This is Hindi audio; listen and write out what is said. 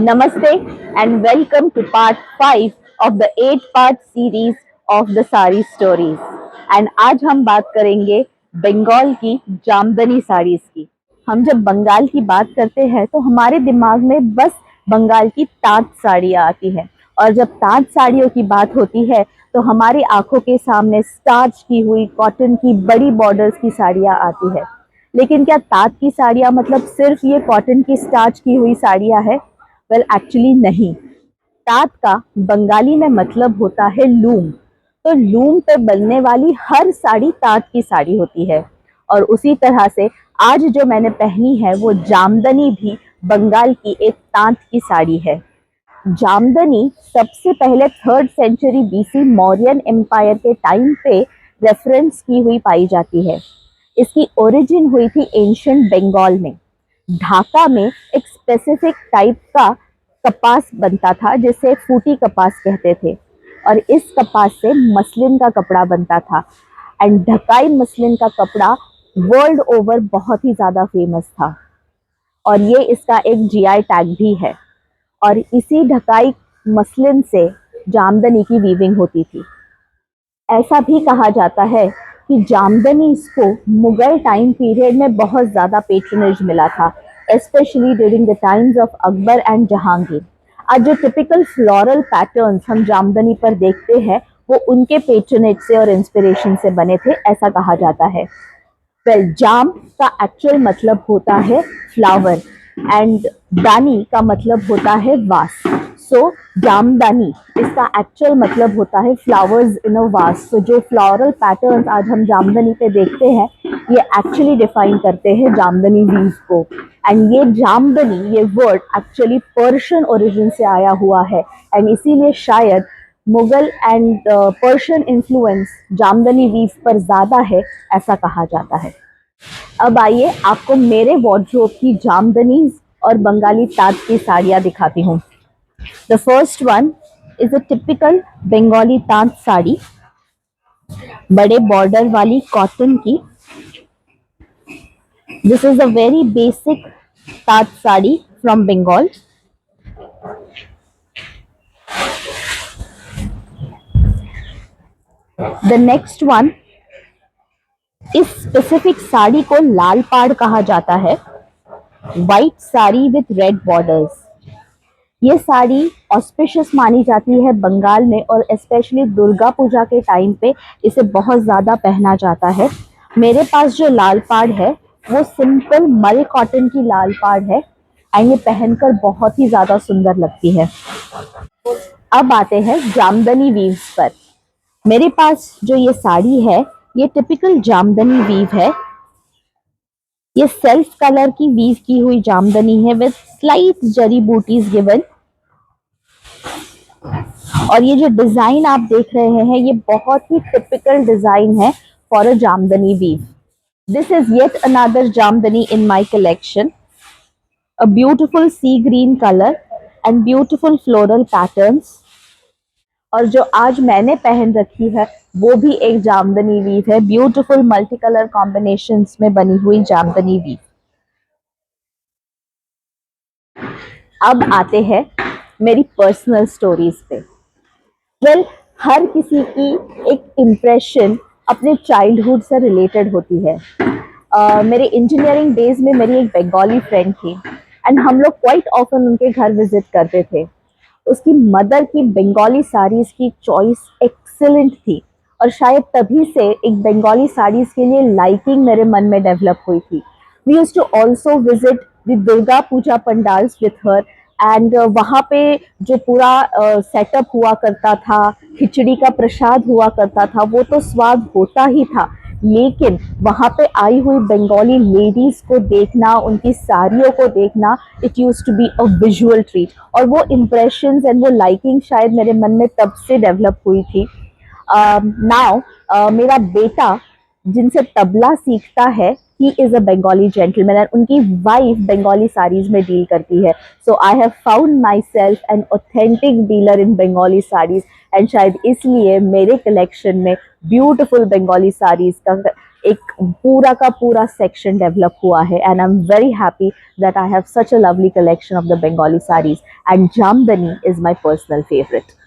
Namaste and welcome to part 5 of the 8-part series of the Sari Stories. And आज हम बात करेंगे बंगाल की जामदनी साड़ीज की। हम जब बंगाल की बात करते हैं तो हमारे दिमाग में बस बंगाल की तांत साड़ियाँ आती है, और जब तांत साड़ियों की बात होती है तो हमारी आंखों के सामने स्टार्च की हुई कॉटन की बड़ी बॉर्डर्स की साड़ियाँ आती है। लेकिन क्या तांत की साड़ियाँ मतलब सिर्फ ये कॉटन की स्टार्च की हुई साड़ियाँ है? वेल एक्चुअली नहीं। तात का बंगाली में मतलब होता है लूम। तो लूम पे बनने वाली हर साड़ी तात की साड़ी होती है। और उसी तरह से आज जो मैंने पहनी है वो जामदनी भी बंगाल की एक तात की साड़ी है। जामदनी सबसे पहले 3rd century BC Mauryan empire के टाइम पे रेफरेंस की हुई पाई जाती है। इसकी ओरिजिन हुई थी एंशिएंट बंगाल में। ढाका में एक स्पेसिफिक टाइप का कपास बनता था जिसे फूटी कपास कहते थे, और इस कपास से मसलिन का कपड़ा बनता था। एंड ढकाई मसलिन का कपड़ा वर्ल्ड ओवर बहुत ही ज़्यादा फेमस था, और ये इसका एक जीआई टैग भी है। और इसी ढकाई मसलिन से जामदनी की वीविंग होती थी। ऐसा भी कहा जाता है कि जामदनी को मुगल टाइम पीरियड में बहुत ज़्यादा पेट्रनेज मिला था, specially during the times of Akbar and Jahangir. आज जो टिपिकल फ्लोरल पैटर्न्स हम जामदनी पर देखते हैं वो उनके पेट्रनेज से और इंस्पिरेशन से बने थे, ऐसा कहा जाता है। वेल, जाम का एक्चुअल मतलब होता है फ्लावर एंड दानी का मतलब होता है वास। सो जामदानी इसका एक्चुअल मतलब होता है फ्लावर्स इन अ वास। तो जो फ्लोरल पैटर्न्स आज हम जामदनी पे देखते हैं ये एक्चुअली डिफाइन करते हैं जामदनी वीव को। एंड ये जामदनी, ये वर्ड एक्चुअली पर्शियन ओरिजिन से आया हुआ है, एंड इसीलिए शायद Mughal and Persian influence Jamdani weave पर ज़्यादा है, ऐसा कहा जाता है। अब आइए आपको मेरे वार्डरोब की जामदनी और बंगाली तात की साड़ियाँ दिखाती हूँ। The first one is a typical Bengali तात साड़ी, बड़े बॉर्डर वाली कॉटन की। This is a very basic तात sari from Bengal. The next one, इस स्पेसिफिक साड़ी को लाल पाड़ कहा जाता है, white sari with red borders. ये साड़ी ऑस्पिशियस मानी जाती है बंगाल में, और स्पेशली दुर्गा पूजा के टाइम पे इसे बहुत ज़्यादा पहना जाता है। मेरे पास जो लाल पाड़ है वो सिंपल मल कॉटन की लाल पाड़ है, एंड ये पहनकर बहुत ही ज़्यादा सुंदर लगती है। अब आते हैं जामदनी वीव्स पर। मेरे पास जो ये साड़ी है ये टिपिकल जामदनी वीव है। ये सेल्फ कलर की वीव की हुई जामदनी है with slight zari booties given. और ये जो डिजाइन आप देख रहे हैं ये बहुत ही टिपिकल डिजाइन है for a Jamdani weave. This is yet another Jamdani in my collection, a beautiful sea green colour and beautiful floral patterns. और जो आज मैंने पहन रखी है वो भी एक जामदनी वीव है, ब्यूटीफुल मल्टी कलर कॉम्बिनेशंस में बनी हुई जामदनी वीव। अब आते हैं मेरी पर्सनल स्टोरीज पे। वेल, हर किसी की एक इम्प्रेशन अपने चाइल्डहुड से रिलेटेड होती है। मेरे इंजीनियरिंग डेज में मेरी एक बंगाली फ्रेंड थी, एंड हम लोग क्वाइट ऑफन उनके घर विजिट करते थे। उसकी मदर की बंगाली साड़ीज़ की चॉइस एक्सेलेंट थी, और शायद तभी से एक बंगाली साड़ीज़ के लिए लाइकिंग मेरे मन में डेवलप हुई थी। We used to also visit the Durga Puja pandals with her, and वहाँ पे जो पूरा सेटअप हुआ करता था, खिचड़ी का प्रसाद हुआ करता था, वो तो स्वाद होता ही था, लेकिन वहाँ पे आई हुई बंगाली लेडीज़ को देखना, उनकी साड़ियों को देखना, it used to be a visual treat. और वो इम्प्रेशंस एंड वो लाइकिंग शायद मेरे मन में तब से डेवलप हुई थी। नाउ मेरा बेटा जिनसे तबला सीखता है, he is a Bengali gentleman, and उनकी वाइफ बंगाली साड़ीज़ में डील करती है। So I have found myself an authentic dealer in Bengali saris, and शायद इसलिए मेरे कलेक्शन में ब्यूटीफुल बंगाली साड़ीज़ का एक पूरा का पूरा सेक्शन डेवलप हुआ है and I am very happy that I have such a lovely collection of the Bengali saris and Jamdani is my personal favourite.